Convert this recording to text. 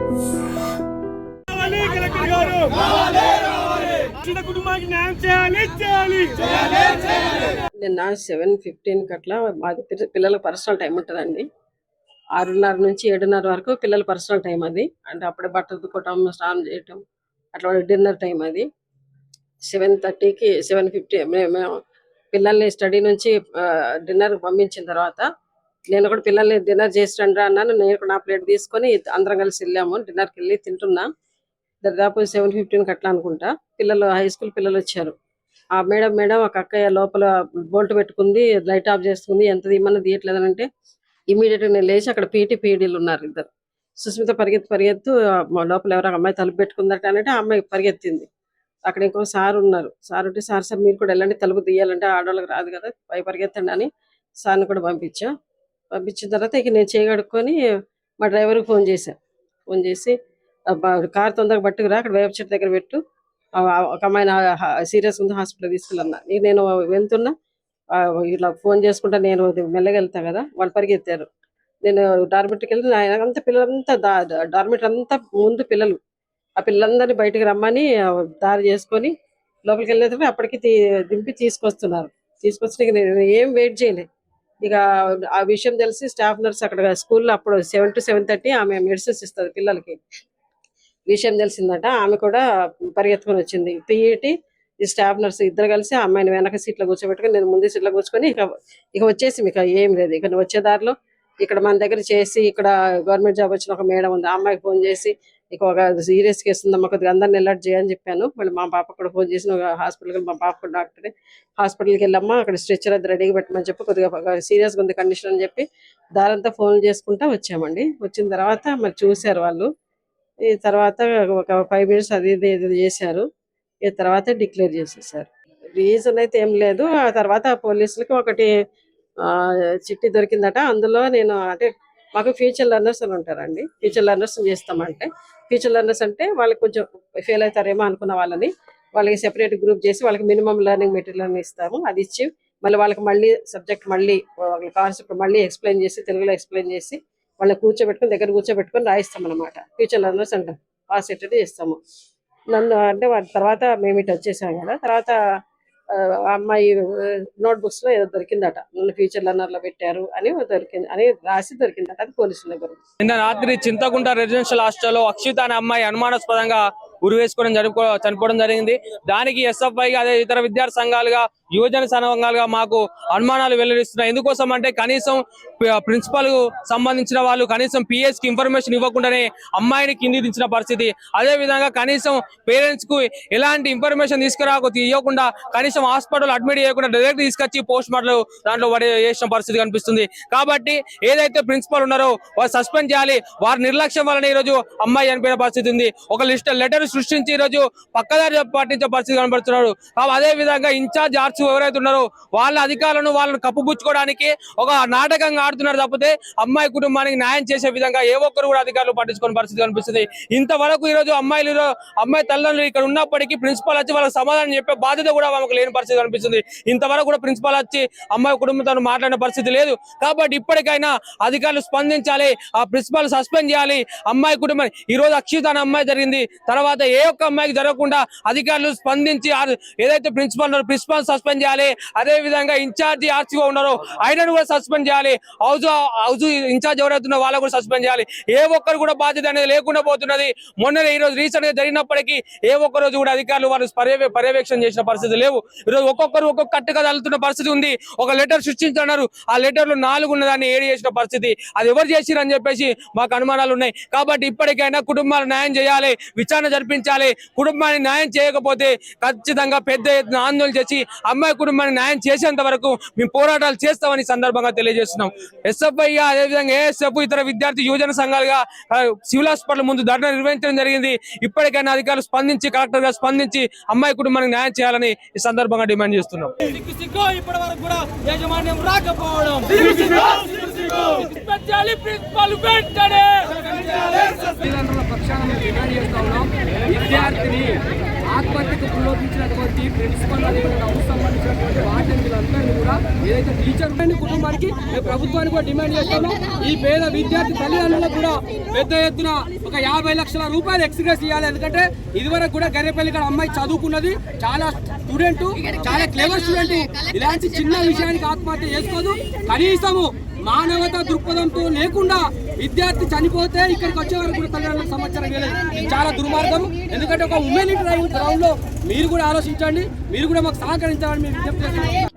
నిన్న 7:15 అట్లా మాది పిల్లలకు పర్సనల్ టైం ఉంటుందండి. 6:30 నుంచి 7:30 వరకు పిల్లల పర్సనల్ టైం అది. అంటే అప్పుడే బట్టలు ఉతుక్కోవటం, స్నానం చేయటం, అట్లా డిన్నర్ టైం అది. 7:30కి 7:50 మేము పిల్లల్ని స్టడీ నుంచి డిన్నర్ పంపించిన తర్వాత నేను కూడా పిల్లల్ని డిన్నర్ చేసి రండి అన్నాను. నేను నా ప్లేట్ తీసుకొని అందరం కలిసి వెళ్ళాము. డిన్నర్కి వెళ్ళి తింటున్నా. దాదాపు 7:15 అట్లా అనుకుంటా. పిల్లలు హై స్కూల్ పిల్లలు వచ్చారు. ఆ మేడం ఒక అక్కయ్య లోపల బోల్ట్ పెట్టుకుంది, లైట్ ఆఫ్ చేస్తుంది, ఎంత తీయమన్నా తీయట్లేదని అంటే ఇమీడియట్ గా నేను లేచి అక్కడ పీడీలు ఉన్నారు ఇద్దరు. సుస్మిత పరిగెత్తు లోపల ఎవరో అమ్మాయి తలుపు పెట్టుకుందట అంటే ఆ అమ్మాయి పరిగెత్తింది. అక్కడ ఇంకో సార్ ఉన్నారు. సార్ ఉంటే సార్ మీరు కూడా వెళ్ళండి, తలుపు తీయాలంటే ఆడవాళ్ళకి రాదు కదా, పరిగెత్తండి అని సార్ని కూడా పంపించిన తర్వాత ఇక నేను చేయగడుక్కొని మా డ్రైవర్కి ఫోన్ చేసి కార్ తొందరగా పట్టుకురా, అక్కడ వేప చెట్టు దగ్గర పెట్టు, ఒక అమ్మాయిని సీరియస్ ఉంది హాస్పిటల్ తీసుకెళ్ళన్నా. నేను వెళ్తున్నా, ఇలా ఫోన్ చేసుకుంటా నేను మెల్లగా వెళ్తా కదా, వాళ్ళు పరిగెత్తారు. నేను డార్మెట్రీకి వెళ్తే అంతా పిల్లలంతా డార్మెటరీ అంతా ముందు పిల్లలు, ఆ పిల్లలందరినీ బయటకు రమ్మని దారి చేసుకొని లోపలికి వెళ్ళేటప్పుడు అప్పటికి దింపి తీసుకొచ్చి నేను ఏం వెయిట్ చేయలే. ఇక ఆ విషయం తెలిసి స్టాఫ్ నర్స్ అక్కడ స్కూల్లో అప్పుడు 7 to 7:30 ఆమె మెడిసిన్స్ ఇస్తుంది పిల్లలకి. విషయం తెలిసిందట. ఆమె కూడా పరిగెత్తుకొని వచ్చింది. పిఈటి ఈ స్టాఫ్ నర్స్ ఇద్దరు కలిసి ఆ అమ్మాయిని వెనక సీట్లో కూర్చోబెట్టుకుని నేను ముందు సీట్లో కూర్చొని ఇక వచ్చేసి మీకు ఏం లేదు. ఇక వచ్చే దారిలో ఇక్కడ మన దగ్గర చేసి ఇక్కడ గవర్నమెంట్ జాబ్ వచ్చిన ఒక మేడం ఉంది, ఆ అమ్మాయికి ఫోన్ చేసి ఇక ఒక సీరియస్ కేసు ఉందమ్మా, కొద్దిగా అందరిని అలర్ట్ చేయని చెప్పాను. మళ్ళీ మా పాప కూడా ఫోన్ చేసి హాస్పిటల్కి, మా పాప కూడా డాక్టరే, హాస్పిటల్కి వెళ్ళమ్మా, అక్కడ స్ట్రెచ్చర్ అది రెడీగా పెట్టమని చెప్పి కొద్దిగా సీరియస్గా ఉంది కండిషన్ అని చెప్పి దారంతా ఫోన్ చేసుకుంటా వచ్చామండి. వచ్చిన తర్వాత మరి చూశారు వాళ్ళు. ఈ తర్వాత ఒక 5 minutes అది ఇది చేశారు. ఈ తర్వాత డిక్లేర్ చేసేసారు. రీజన్ అయితే ఏం లేదు. ఆ తర్వాత పోలీసులకి ఒకటి చిట్టి దొరికిందట. అందులో నేను అంటే మాకు ఫ్యూచర్ లెర్నర్స్ అని ఉంటారండి. ఫ్యూచర్ లెర్నర్స్ చేస్తామంటే ఫ్యూచర్ లెర్నర్స్ అంటే వాళ్ళకి కొంచెం ఫెయిల్ అవుతారేమో అనుకున్న వాళ్ళకి సెపరేట్ గ్రూప్ చేసి వాళ్ళకి మినిమం లెర్నింగ్ మెటీరియల్ అని ఇస్తాము. అది ఇచ్చి మళ్ళీ వాళ్ళకి మళ్ళీ సబ్జెక్ట్ వాళ్ళ కాన్సెప్ట్ మళ్ళీ ఎక్స్ప్లెయిన్ చేసి తెలుగులో ఎక్స్ప్లెయిన్ చేసి వాళ్ళని దగ్గర కూర్చోబెట్టుకొని రాయిస్తాం అనమాట. ఫ్యూచర్ లెర్నర్స్ అంటాం. పాస్ ఎట్టది చేస్తాము. నన్ను అంటే వాటి తర్వాత మేము ఇటు వచ్చేసాం కదా. తర్వాత అమ్మాయి నోట్బుక్స్ లో ఏదో దొరికిందట, నన్ను ఫ్యూచర్ లెర్నర్ లో పెట్టారు అని రాసి దొరికిందట. అది పోలీసుల దగ్గర. నిన్న రాత్రి చింతకుంట రెసిడెన్షియల్ హాస్టల్లో అక్షిత అనే అమ్మాయి అనుమానాస్పదంగా ఉరి వేసుకొని చనిపోవడం జరిగింది. దానికి ఎస్ఎఫ్ఐ అదే ఇతర విద్యార్థి సంఘాలుగా, యువజన సంఘాలుగా మాకు అనుమానాలు వెల్లడిస్తున్నాయి. ఎందుకోసం అంటే కనీసం ప్రిన్సిపల్ సంబంధించిన వాళ్ళు కనీసం పిఎస్ కి ఇన్ఫర్మేషన్ ఇవ్వకుండానే అమ్మాయిని కింది దించిన పరిస్థితి. అదే విధంగా కనీసం పేరెంట్స్ కు ఎలాంటి ఇన్ఫర్మేషన్ ఇవ్వకుండా కనీసం హాస్పిటల్ అడ్మిట్ చేయకుండా డైరెక్ట్ తీసుకొచ్చి పోస్ట్ మార్టం దాంట్లో చేసిన పరిస్థితి కనిపిస్తుంది. కాబట్టి ఏదైతే ప్రిన్సిపల్ ఉన్నారో వారు సస్పెండ్ చేయాలి. వారి నిర్లక్ష్యం వలన ఈ రోజు అమ్మాయి చనిపోయిన పరిస్థితి ఉంది. ఒక లెటర్ సృష్టించి ఈ రోజు పక్కదారి పాటించే పరిస్థితి కనబడుతున్నారు. అదే విధంగా ఇన్ఛార్జ్ ఆర్ట్స్ ఎవరైతే ఉన్నారో వాళ్ళ అధికారులను వాళ్ళని కప్పుపుచ్చుకోవడానికి ఒక నాటకంగా ఆడుతున్నారు తప్పితే అమ్మాయి కుటుంబానికి న్యాయం చేసే విధంగా ఏ ఒక్కరు కూడా అధికారులు పట్టించుకునే పరిస్థితి కనిపిస్తుంది. ఇంతవరకు ఈ రోజు అమ్మాయి తల్లిదండ్రులు ఇక్కడ ఉన్నప్పటికీ ప్రిన్సిపల్ వచ్చి వాళ్ళకి సమాధానం చెప్పే బాధ్యత కూడా ఆమెకు లేని పరిస్థితి కనిపిస్తుంది. ఇంతవరకు కూడా ప్రిన్సిపల్ వచ్చి అమ్మాయి కుటుంబంతో మాట్లాడిన పరిస్థితి లేదు. కాబట్టి ఇప్పటికైనా అధికారులు స్పందించాలి. ఆ ప్రిన్సిపల్ సస్పెండ్ చేయాలి. అమ్మాయి కుటుంబం ఈ రోజు అక్షిత అనే అమ్మాయి జరిగింది, తర్వాత ఏ ఒక్క అమ్మాయికి జరగకుండా అధికారులు స్పందించి ఏదైతే ప్రిన్సిపల్ సస్పెండ్ చేయాలి. అదే విధంగా ఇన్ఛార్జి ఆర్సీఓ ఉన్నారో ఆయనను కూడా సస్పెండ్ చేయాలి. హౌస్ ఇన్ఛార్జ్ ఎవరైతే ఉన్నారో వాళ్ళకు కూడా సస్పెండ్ చేయాలి. ఏ ఒక్కరు కూడా బాధ్యత అనేది లేకుండా పోతున్నది. మొన్ననే ఈ రోజు రీసెంట్ గా జరిగినప్పటికీ ఏ ఒక్క రోజు కూడా అధికారులు వాళ్ళు పర్యవేక్షణ చేసిన పరిస్థితి లేవు. ఈరోజు ఒక్కొక్కరు ఒక్కొక్క కట్టుగా తల్లుతున్న పరిస్థితి ఉంది. ఒక లెటర్ సృష్టించున్నారు, ఆ లెటర్ లో 4 ఉన్నదాన్ని 7 చేసిన పరిస్థితి. అది ఎవరు చేసిరని చెప్పేసి మాకు అనుమానాలు ఉన్నాయి. కాబట్టి ఇప్పటికైనా కుటుంబాలు న్యాయం చేయాలి, విచారణ జరిపించాలి. కుటుంబానికి న్యాయం చేయకపోతే ఖచ్చితంగా పెద్ద ఎత్తున ఆందోళన చేసి అమ్మాయి కుటుంబానికి న్యాయం చేసేంత వరకు మేము పోరాటాలు చేస్తామని సందర్భంగా తెలియజేస్తున్నాం. ఎస్ఎఫ్ఐ అదేవిధంగా ఏఎస్ఎఫ్ ఇతర విద్యార్థి యువజన సంఘాలుగా సివిల్ హాస్పిటల్ ముందు ధర్నా నిర్వహించడం జరిగింది. ఇప్పటికైనా అధికారులు స్పందించి కలెక్టర్ గా స్పందించి అమ్మాయి కుటుంబానికి న్యాయం చేయాలని ఈ సందర్భంగా డిమాండ్ చేస్తున్నాం. ఇప్పటి వరకు కూడా యాజమాన్యం రాకపోవడం తల్లిదండ్రుల పక్షాన మేము డిమాండ్ చేస్తా ఉన్నాం. విద్యార్థిని ఆత్మహత్యకు ప్రోత్సహించినటువంటి ప్రిన్సిపల్ హౌస్ సంబంధించినటువంటి వార్డెన్లందరినీ కూడా ఏదైతే టీచర్ కుటుంబానికి మేము ప్రభుత్వానికి కూడా డిమాండ్ చేస్తున్నాం. ఈ పేద విద్యార్థి తల్లిదండ్రులకు కూడా పెద్ద ఎత్తున ఒక 50 లక్షల రూపాయలు ఎక్స్గ్రెస్ ఇవ్వాలి. ఎందుకంటే ఇదివరకు కూడా గర్రెపల్లి ఇక్కడ అమ్మాయి చదువుకున్నది, చాలా స్టూడెంట్, చాలా క్లెవర్ స్టూడెంట్. ఇలాంటి చిన్న విషయానికి ఆత్మహత్య చేసుకోదు. కనీసము మానవతా దృక్పథంతో లేకుండా విద్యార్థి చనిపోతే ఇక్కడికి వచ్చే వరకు కూడా తల్లిదండ్రులకు సమాచారం ఇవ్వలేదు. ఇది చాలా దుర్మార్గం. ఎందుకంటే ఒక ఉమెన్ గ్రౌండ్ లో మీరు కూడా ఆలోచించండి, మీరు కూడా మాకు సహకరించాలని మేము విజ్ఞప్తి చేస్తున్నాం.